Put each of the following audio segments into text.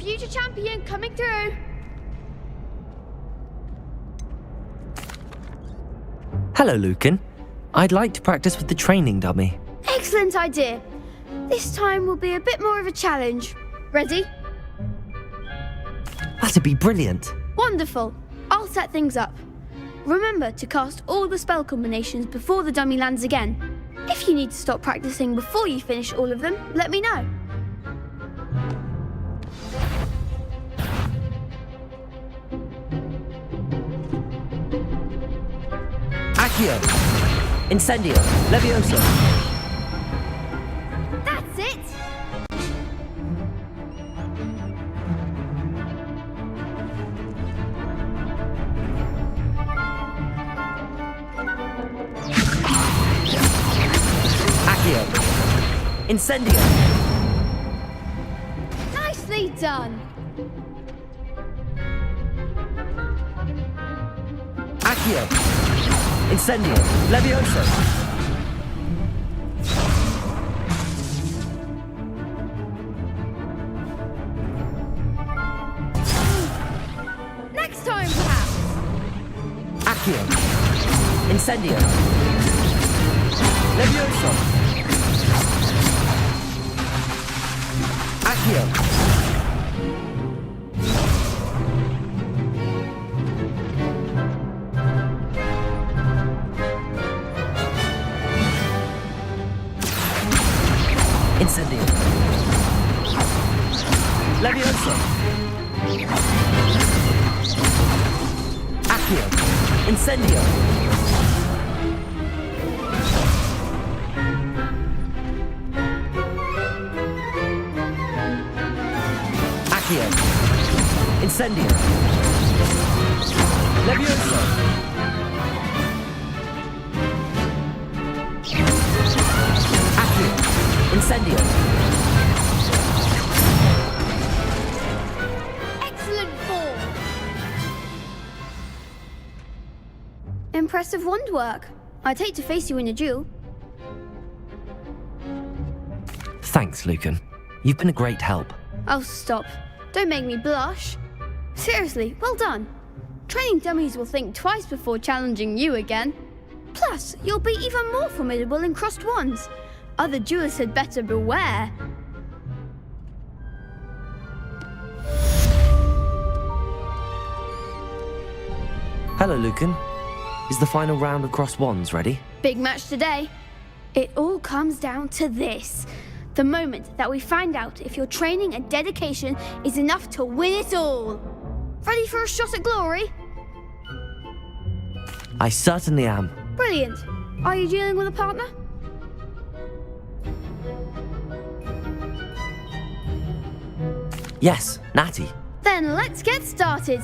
future champion coming through. Hello, Lucan. I'd like to practice with the training dummy. Excellent idea. This time will be a bit more of a challenge. Ready? That'd be brilliant. Wonderful. I'll set things up. Remember to cast all the spell combinations before the dummy lands again. If you need to stop practicing before you finish all of them, let me know. Accio! Incendio! Levioso! That's it! Accio! Incendio! Nicely done! Accio! Incendio! Levioso! Next time, perhaps! Accio! Incendio! Levioso! Accio! Incendio! Levioso! Accio! Incendio! Accio! Incendio! Levioso! Accio! Incendio! Excellent form! Impressive wand work. I'd hate to face you in a duel. Thanks, Lucan. You've been a great help. Oh, stop. Don't make me blush. Seriously, well done. Training dummies will think twice before challenging you again. Plus, you'll be even more formidable in crossed wands. Other duelists had better beware. Hello, Lucan. Is the final round of crossed wands ready? Big match today. It all comes down to this. The moment that we find out if your training and dedication is enough to win it all. Ready for a shot at glory? I certainly am. Brilliant. Are you dealing with a partner? Yes, Natty. Then let's get started.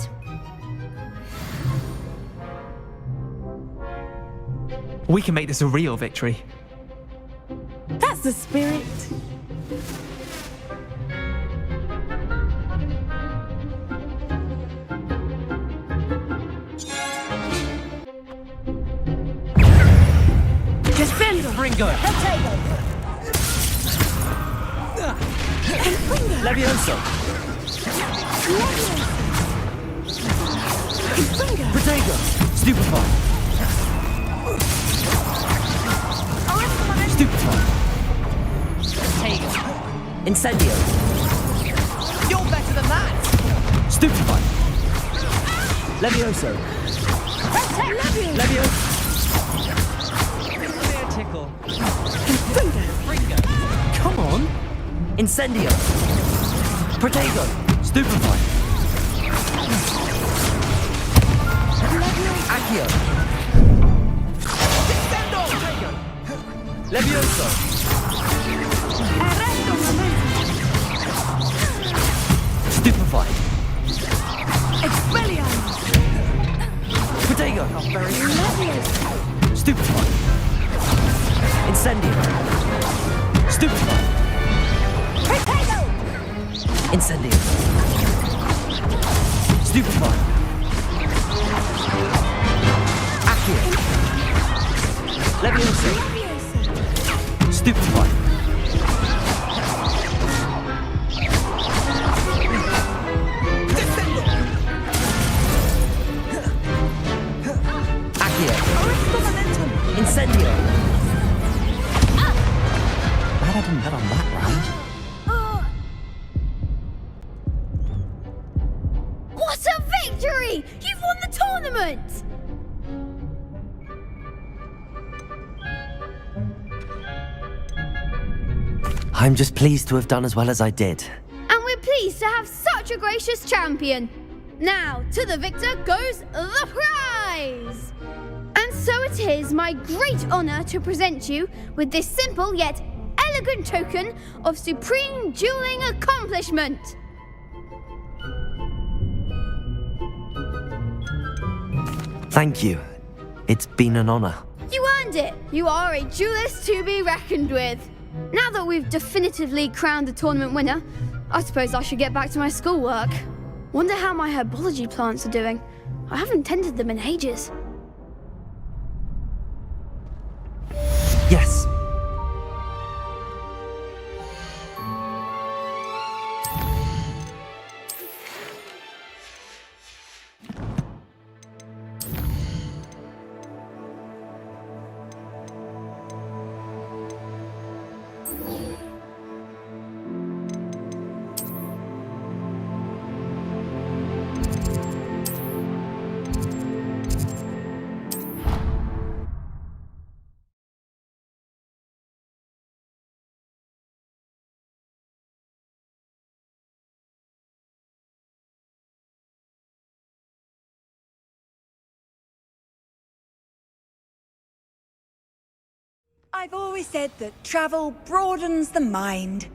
We can make this a real victory. That's the spirit. Defender! Ringo! Levioso! Protego! Stupefy! Stupefy! Incendio! You're better than that! Stupefy! Levioso! Levioso! Clear tickle. Ringo! Come on! Incendio! Protego! Stupefy! Accio! Levioso! Stupefy! Expelliarmus! Protego! Stupefy! Incendio! Stupefy! Incendio! Stupefy! Accio! Levioso! Stupefy! Incendio! Glad I didn't bet on that round. What a victory! You've won the tournament! I'm just pleased to have done as well as I did. And we're pleased to have such a gracious champion. Now, to the victor goes the prize! And so it is my great honour to present you with this simple yet elegant token of supreme dueling accomplishment. Thank you. It's been an honour. You earned it. You are a duelist to be reckoned with. Now that we've definitively crowned the tournament winner, I suppose I should get back to my schoolwork. Wonder how my herbology plants are doing. I haven't tended them in ages. Yes. I've always said that travel broadens the mind.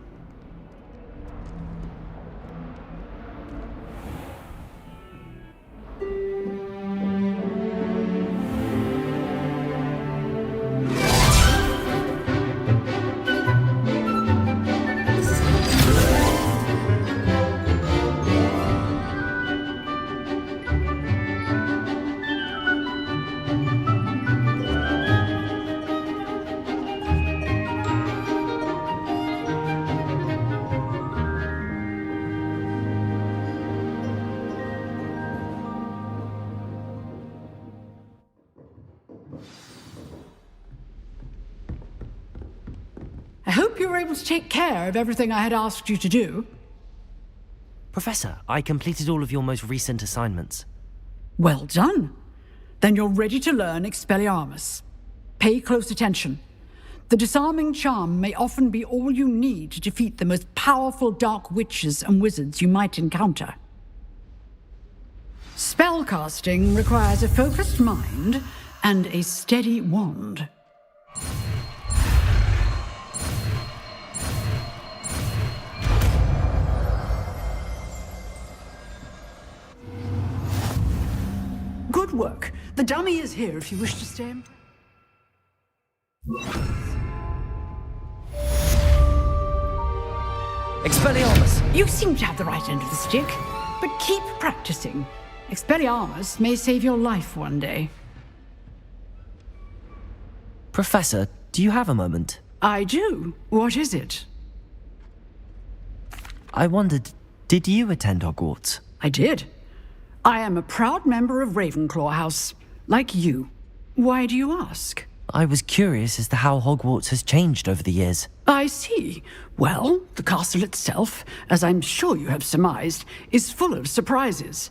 I hope you were able to take care of everything I had asked you to do. Professor, I completed all of your most recent assignments. Well done. Then you're ready to learn Expelliarmus. Pay close attention. The disarming charm may often be all you need to defeat the most powerful dark witches and wizards you might encounter. Spellcasting requires a focused mind and a steady wand. Good work. The dummy is here if you wish to stay. Expelliarmus! You seem to have the right end of the stick, but keep practicing. Expelliarmus may save your life one day. Professor, do you have a moment? I do. What is it? I wondered, did you attend Hogwarts? I did. I am a proud member of Ravenclaw House, like you. Why do you ask? I was curious as to how Hogwarts has changed over the years. I see. Well, the castle itself, as I'm sure you have surmised, is full of surprises.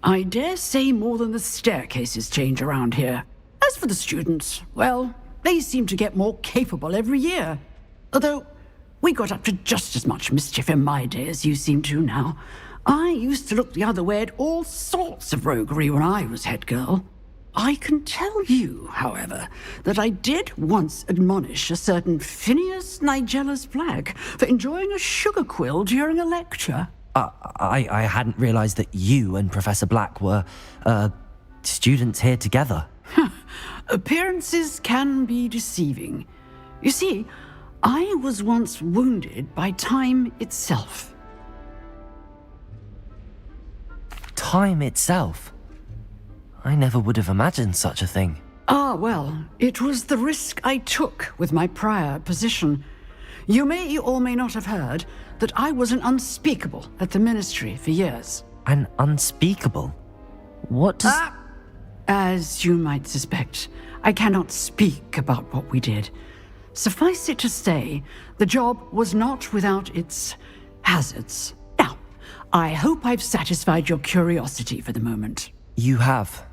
I dare say more than the staircases change around here. As for the students, well, they seem to get more capable every year. Although, we got up to just as much mischief in my day as you seem to now. I used to look the other way at all sorts of roguery when I was head girl. I can tell you, however, that I did once admonish a certain Phineas Nigellus Black for enjoying a sugar quill during a lecture. I hadn't realized that you and Professor Black were, students here together. Appearances can be deceiving. You see, I was once wounded by time itself. Time itself? I never would have imagined such a thing. Ah, well, it was the risk I took with my prior position. You may or may not have heard that I was an unspeakable at the Ministry for years. An unspeakable? What does... As you might suspect, I cannot speak about what we did. Suffice it to say, the job was not without its hazards. Now, I hope I've satisfied your curiosity for the moment. You have.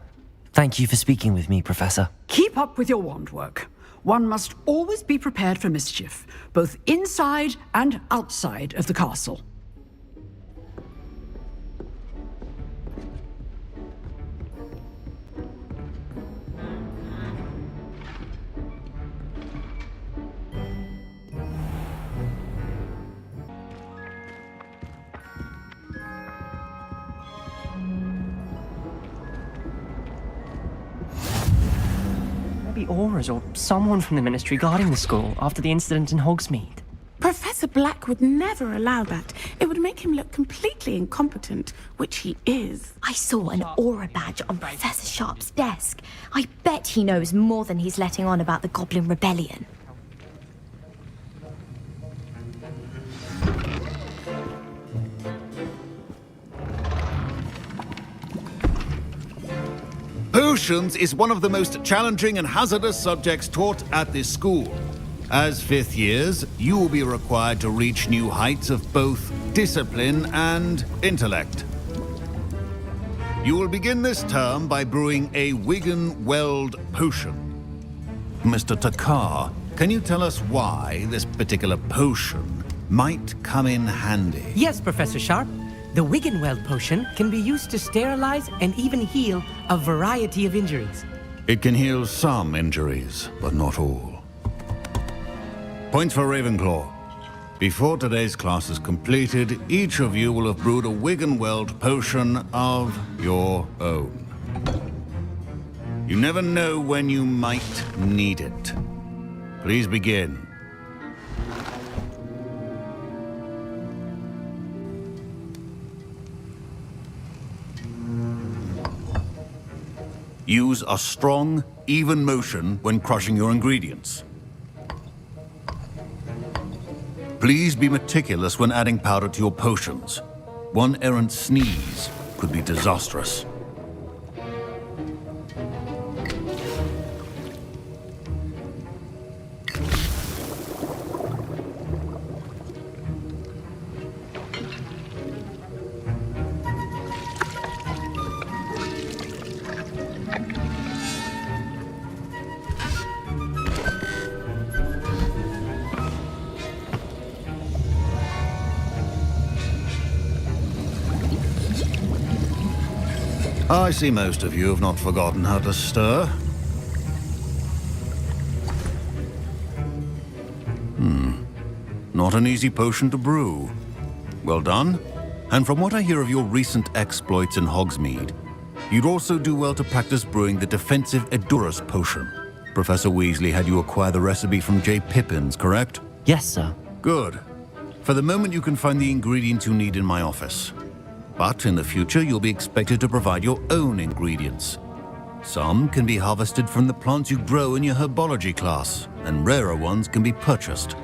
Thank you for speaking with me, Professor. Keep up with your wand work. One must always be prepared for mischief, both inside and outside of the castle. Maybe Auras or someone from the Ministry guarding the school after the incident in Hogsmeade. Professor Black would never allow that. It would make him look completely incompetent, which he is. I saw an aura badge on Professor Sharp's desk. I bet he knows more than he's letting on about the Goblin Rebellion. Potions is one of the most challenging and hazardous subjects taught at this school. As fifth years, you will be required to reach new heights of both discipline and intellect. You will begin this term by brewing a Wiggenweld potion. Mr. Takar, can you tell us why this particular potion might come in handy? Yes, Professor Sharp. The Wiggenweld potion can be used to sterilize and even heal a variety of injuries. It can heal some injuries, but not all. Points for Ravenclaw. Before today's class is completed, each of you will have brewed a Wiggenweld potion of your own. You never know when you might need it. Please begin. Use a strong, even motion when crushing your ingredients. Please be meticulous when adding powder to your potions. One errant sneeze could be disastrous. I see most of you have not forgotten how to stir. Not an easy potion to brew. Well done. And from what I hear of your recent exploits in Hogsmeade, you'd also do well to practice brewing the defensive Edurus potion. Professor Weasley had you acquire the recipe from J. Pippins, correct? Yes, sir. Good. For the moment, you can find the ingredients you need in my office. But in the future, you'll be expected to provide your own ingredients. Some can be harvested from the plants you grow in your herbology class, and rarer ones can be purchased.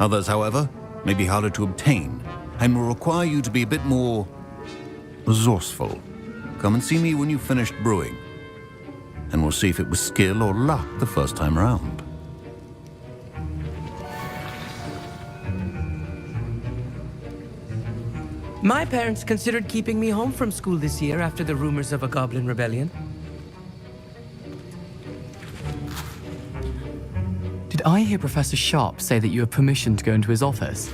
Others, however, may be harder to obtain, and will require you to be a bit more resourceful. Come and see me when you've finished brewing, and we'll see if it was skill or luck the first time round. My parents considered keeping me home from school this year after the rumors of a Goblin Rebellion. Did I hear Professor Sharp say that you have permission to go into his office?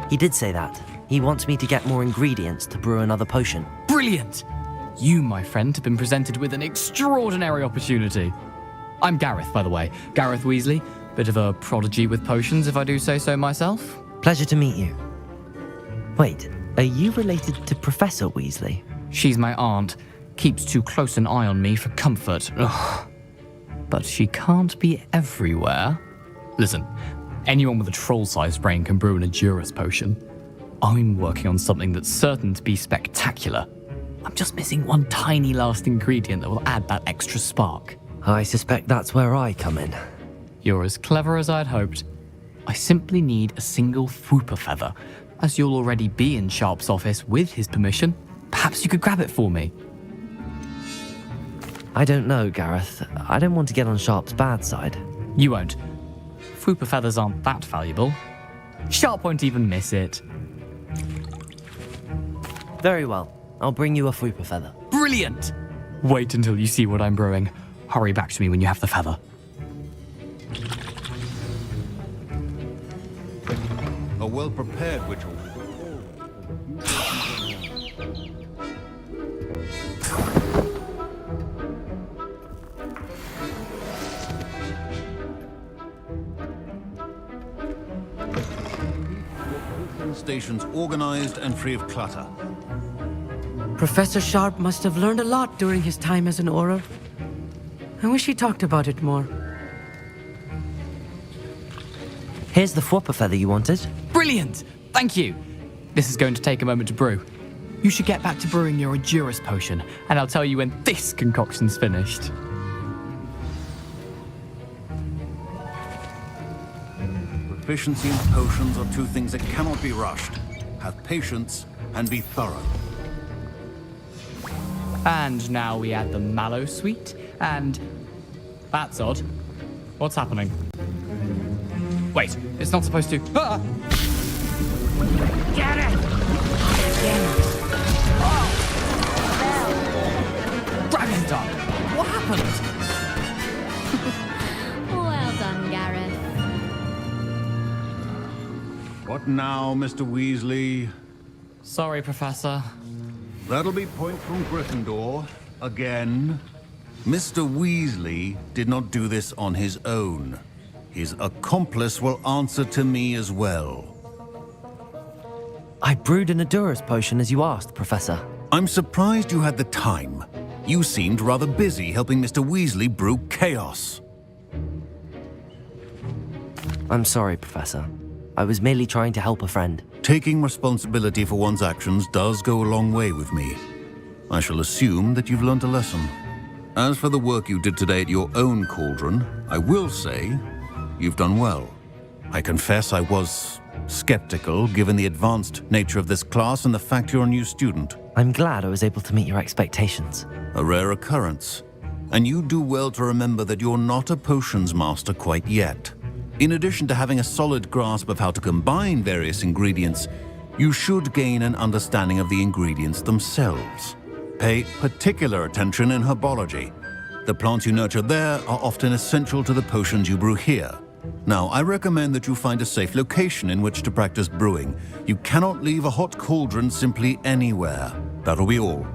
He did say that. He wants me to get more ingredients to brew another potion. Brilliant! You, my friend, have been presented with an extraordinary opportunity. I'm Gareth, by the way. Gareth Weasley. Bit of a prodigy with potions, if I do say so myself. Pleasure to meet you. Wait, are you related to Professor Weasley? She's my aunt. Keeps too close an eye on me for comfort. Ugh. But she can't be everywhere. Listen, anyone with a troll-sized brain can brew an Edurus potion. I'm working on something that's certain to be spectacular. I'm just missing one tiny last ingredient that will add that extra spark. I suspect that's where I come in. You're as clever as I'd hoped. I simply need a single Fwooper feather. As you'll already be in Sharp's office with his permission, perhaps you could grab it for me. I don't know, Gareth. I don't want to get on Sharp's bad side. You won't. Fwooper feathers aren't that valuable. Sharp won't even miss it. Very well. I'll bring you a Fwooper feather. Brilliant! Wait until you see what I'm brewing. Hurry back to me when you have the feather. A well-prepared witch. Stations organized and free of clutter. Professor Sharp must have learned a lot during his time as an Auror. I wish he talked about it more. Here's the Fwooper feather you wanted. Brilliant! Thank you! This is going to take a moment to brew. You should get back to brewing your Endurus potion, and I'll tell you when this concoction's finished. Proficiency and potions are two things that cannot be rushed. Have patience and be thorough. And now we add the mallow sweet, and... That's odd. What's happening? Wait, it's not supposed to... Ah! Get it! Dragon Dog! What happened? Well done, Gareth. What now, Mr. Weasley? Sorry, Professor. That'll be point from Gryffindor. Again. Mr. Weasley did not do this on his own. His accomplice will answer to me as well. I brewed an Endurus potion as you asked, Professor. I'm surprised you had the time. You seemed rather busy helping Mr. Weasley brew chaos. I'm sorry, Professor. I was merely trying to help a friend. Taking responsibility for one's actions does go a long way with me. I shall assume that you've learned a lesson. As for the work you did today at your own cauldron, I will say you've done well. I confess I was skeptical given the advanced nature of this class and the fact you're a new student. I'm glad I was able to meet your expectations. A rare occurrence. And you do well to remember that you're not a potions master quite yet. In addition to having a solid grasp of how to combine various ingredients, you should gain an understanding of the ingredients themselves. Pay particular attention in herbology. The plants you nurture there are often essential to the potions you brew here. Now, I recommend that you find a safe location in which to practice brewing. You cannot leave a hot cauldron simply anywhere. That'll be all.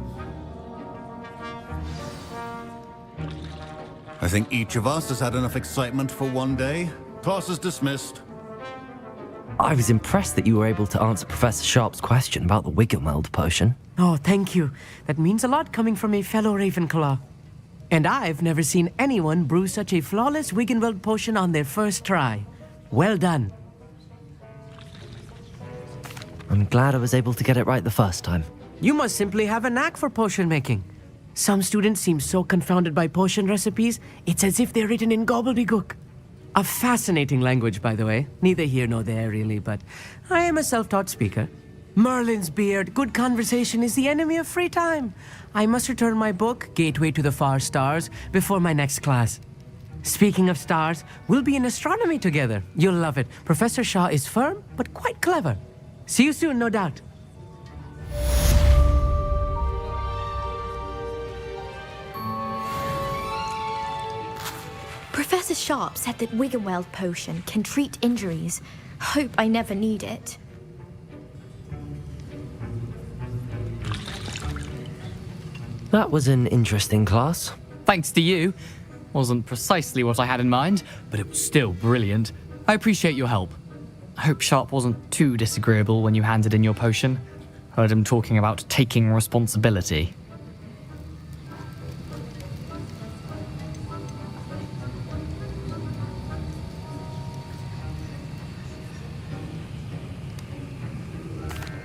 I think each of us has had enough excitement for one day. Class is dismissed. I was impressed that you were able to answer Professor Sharp's question about the Wiggenweld potion. Oh, thank you. That means a lot coming from a fellow Ravenclaw. And I've never seen anyone brew such a flawless Wiggenweld potion on their first try. Well done. I'm glad I was able to get it right the first time. You must simply have a knack for potion making. Some students seem so confounded by potion recipes, it's as if they're written in gobbledygook. A fascinating language, by the way. Neither here nor there, really, but I am a self-taught speaker. Merlin's beard, good conversation is the enemy of free time. I must return my book, Gateway to the Far Stars, before my next class. Speaking of stars, we'll be in astronomy together. You'll love it. Professor Shaw is firm, but quite clever. See you soon, no doubt. Professor Sharp said that Wiggenweld potion can treat injuries. Hope I never need it. That was an interesting class. Thanks to you. Wasn't precisely what I had in mind, but it was still brilliant. I appreciate your help. I hope Sharp wasn't too disagreeable when you handed in your potion. Heard him talking about taking responsibility.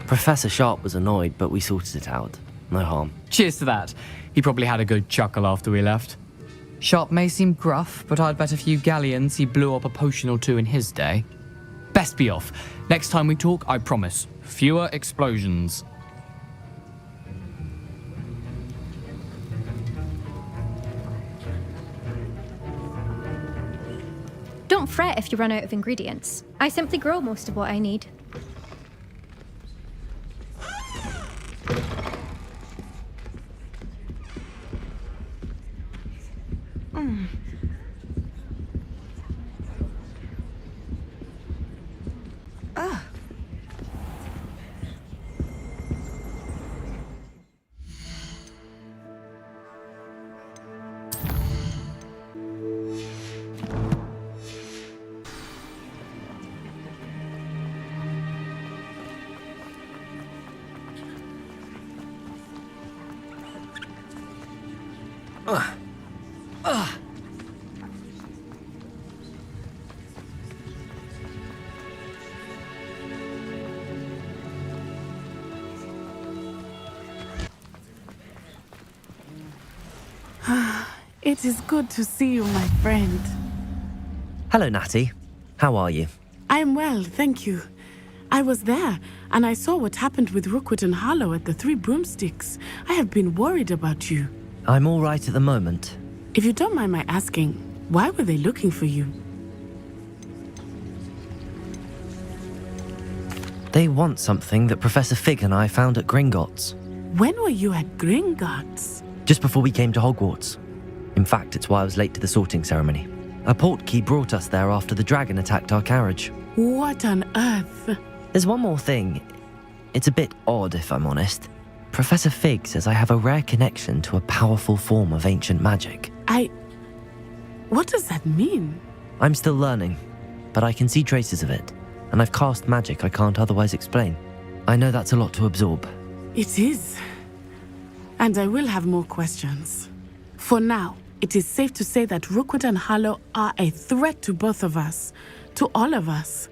Professor Sharp was annoyed, but we sorted it out. No harm. Cheers to that. He probably had a good chuckle after we left. Sharp may seem gruff, but I'd bet a few galleons he blew up a potion or two in his day. Best be off. Next time we talk, I promise, fewer explosions. Don't fret if you run out of ingredients. I simply grow most of what I need. It is good to see you, my friend. Hello, Natty. How are you? I am well, thank you. I was there, and I saw what happened with Rookwood and Harlow at the Three Broomsticks. I have been worried about you. I'm all right at the moment. If you don't mind my asking, why were they looking for you? They want something that Professor Fig and I found at Gringotts. When were you at Gringotts? Just before we came to Hogwarts. In fact, it's why I was late to the sorting ceremony. A portkey brought us there after the dragon attacked our carriage. What on earth? There's one more thing. It's a bit odd, if I'm honest. Professor Fig says I have a rare connection to a powerful form of ancient magic. What does that mean? I'm still learning, but I can see traces of it, and I've cast magic I can't otherwise explain. I know that's a lot to absorb. It is. And I will have more questions. For now, it is safe to say that Rookwood and Harlow are a threat to both of us, to all of us,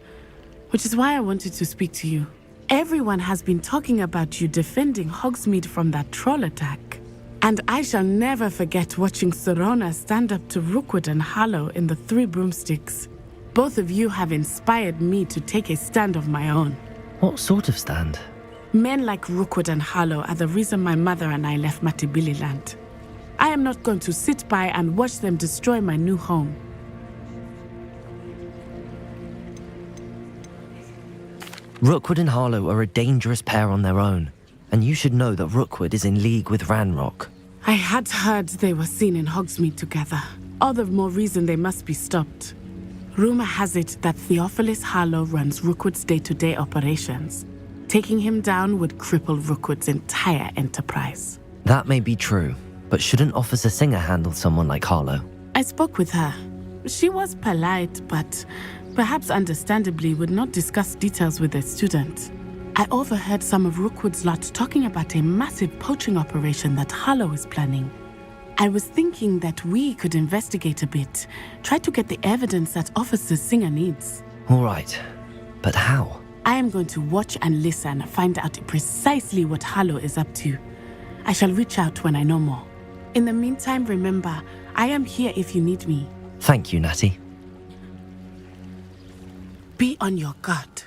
which is why I wanted to speak to you. Everyone has been talking about you defending Hogsmeade from that troll attack. And I shall never forget watching Sorona stand up to Rookwood and Harlow in the Three Broomsticks. Both of you have inspired me to take a stand of my own. What sort of stand? Men like Rookwood and Harlow are the reason my mother and I left Matibililand. I am not going to sit by and watch them destroy my new home. Rookwood and Harlow are a dangerous pair on their own, and you should know that Rookwood is in league with Ranrock. I had heard they were seen in Hogsmeade together. All the more reason they must be stopped. Rumor has it that Theophilus Harlow runs Rookwood's day-to-day operations. Taking him down would cripple Rookwood's entire enterprise. That may be true, but shouldn't Officer Singer handle someone like Harlow? I spoke with her. She was polite, but perhaps understandably would not discuss details with a student. I overheard some of Rookwood's lot talking about a massive poaching operation that Harlow is planning. I was thinking that we could investigate a bit, try to get the evidence that Officer Singer needs. All right, but how? I am going to watch and listen, find out precisely what Harlow is up to. I shall reach out when I know more. In the meantime, remember, I am here if you need me. Thank you, Natty. Be on your guard.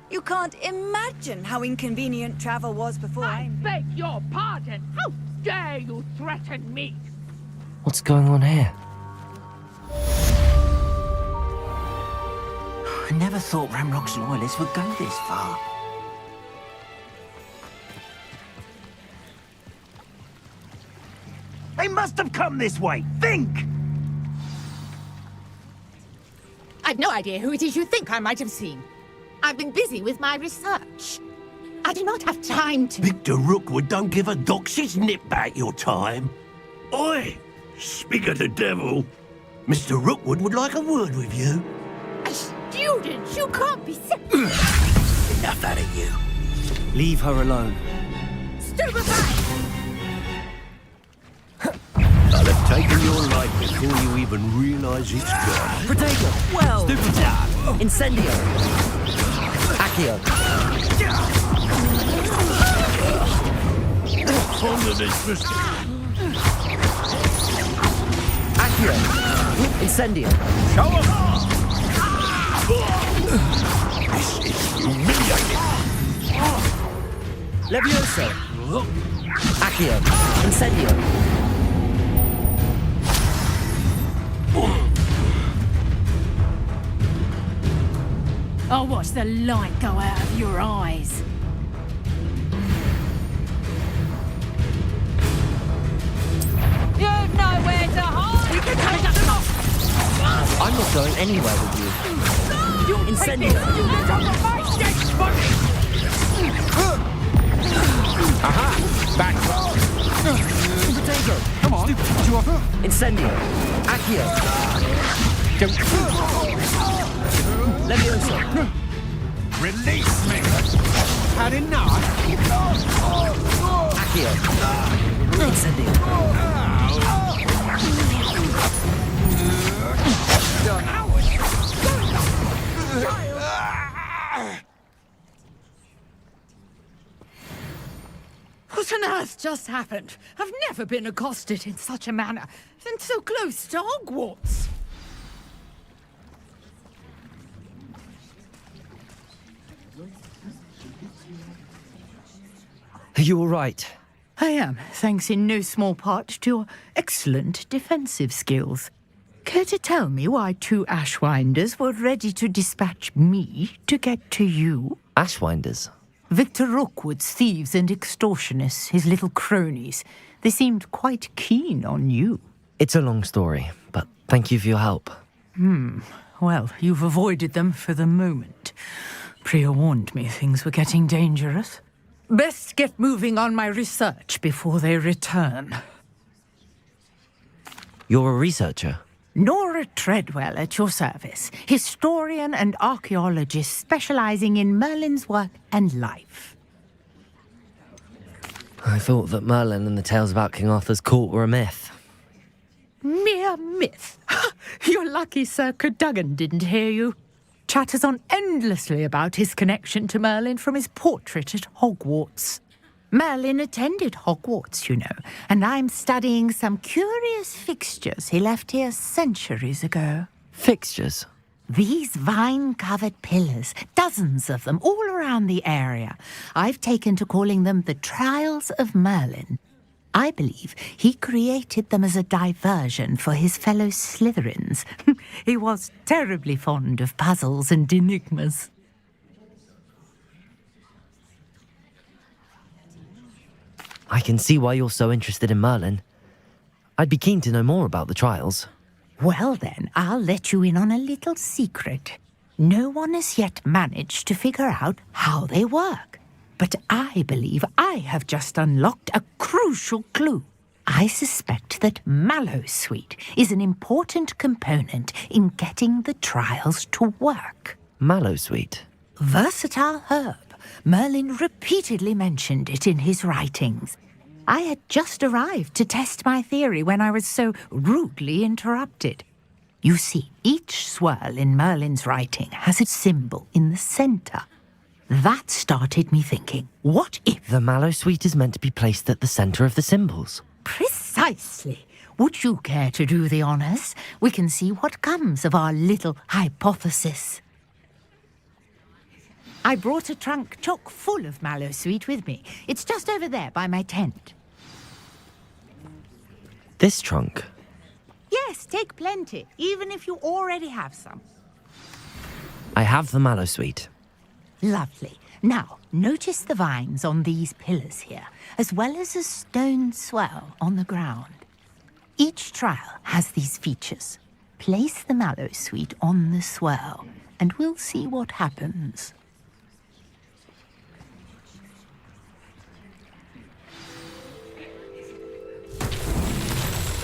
You can't imagine how inconvenient travel was before. I beg your pardon. How dare you threaten me? What's going on here? I never thought Ranrock's loyalists would go this far. They must have come this way. Think! I've no idea who it is you think I might have seen. I've been busy with my research. I do not have time to... Victor Rookwood don't give a doxy's nip back your time. Oi! Speak of the devil. Mr. Rookwood would like a word with you. A student? You can't be... Enough out of you. Leave her alone. Stupefy! I'll have taken your life before you even realise it's gone. Protego! Well Stupefy! Incendio! Accio! Follow this, mister. Accio! Incendio! Show 'em! This is humiliating. Levioso! Accio! Incendio! I'll watch the light go out of your eyes. You've nowhere to hide! We can take them off! I'm not going anywhere with you. Incendio! Aha! Back! Potato! Come on! Incendio! Accio! Levioso! Release me! Had enough? Accio! Incendio! What on earth just happened? I've never been accosted in such a manner, and so close to Hogwarts. Are you all right? I am, thanks in no small part to your excellent defensive skills. Care to tell me why 2 Ashwinders were ready to dispatch me to get to you? Ashwinders? Victor Rookwood's thieves and extortionists, his little cronies. They seemed quite keen on you. It's a long story, but thank you for your help. Well, you've avoided them for the moment. Priya warned me things were getting dangerous. Best get moving on my research before they return. You're a researcher? Nora Treadwell at your service, historian and archaeologist specializing in Merlin's work and life. I thought that Merlin and the tales about King Arthur's court were a myth. Mere myth. You're lucky Sir Cadogan didn't hear you. Chatters on endlessly about his connection to Merlin from his portrait at Hogwarts. Merlin attended Hogwarts, you know, and I'm studying some curious fixtures he left here centuries ago. Fixtures? These vine-covered pillars, dozens of them all around the area. I've taken to calling them the Trials of Merlin. I believe he created them as a diversion for his fellow Slytherins. He was terribly fond of puzzles and enigmas. I can see why you're so interested in Merlin. I'd be keen to know more about the trials. Well then, I'll let you in on a little secret. No one has yet managed to figure out how they work. But I believe I have just unlocked a crucial clue. I suspect that Mallowsweet is an important component in getting the trials to work. Mallowsweet? Versatile herb. Merlin repeatedly mentioned it in his writings. I had just arrived to test my theory when I was so rudely interrupted. You see, each swirl in Merlin's writing has a symbol in the centre. That started me thinking, what if... The Mallowsweet is meant to be placed at the centre of the symbols. Precisely. Would you care to do the honours? We can see what comes of our little hypothesis. I brought a trunk chock full of Mallowsweet with me. It's just over there by my tent. This trunk? Yes, take plenty, even if you already have some. I have the Mallowsweet. Lovely. Now, notice the vines on these pillars here, as well as a stone swell on the ground. Each trial has these features. Place the Mallowsweet on the swell, and we'll see what happens.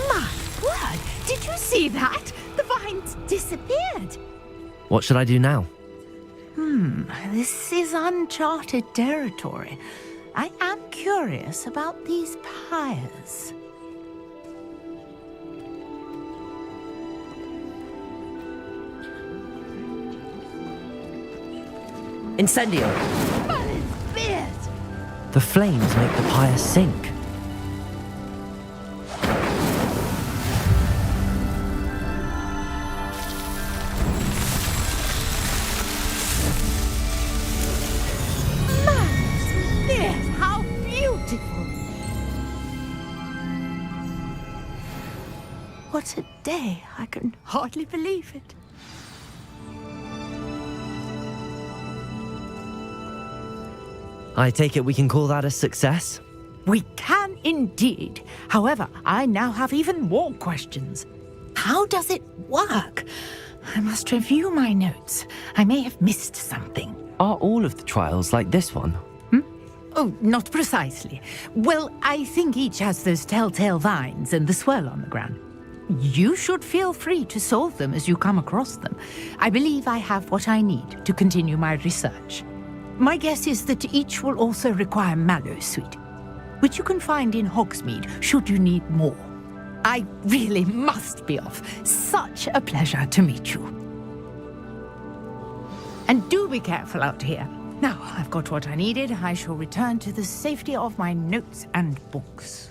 My word! Did you see that? The vines disappeared. What should I do now? This is uncharted territory. I am curious about these pyres. Incendio! Merlin's beard! The flames make the pyre sink. What a day. I can hardly believe it. I take it we can call that a success? We can indeed. However, I now have even more questions. How does it work? I must review my notes. I may have missed something. Are all of the trials like this one? Oh, not precisely. Well, I think each has those telltale vines and the swirl on the ground. You should feel free to solve them as you come across them. I believe I have what I need to continue my research. My guess is that each will also require Mallowsweet, which you can find in Hogsmeade should you need more. I really must be off. Such a pleasure to meet you. And do be careful out here. Now I've got what I needed, I shall return to the safety of my notes and books.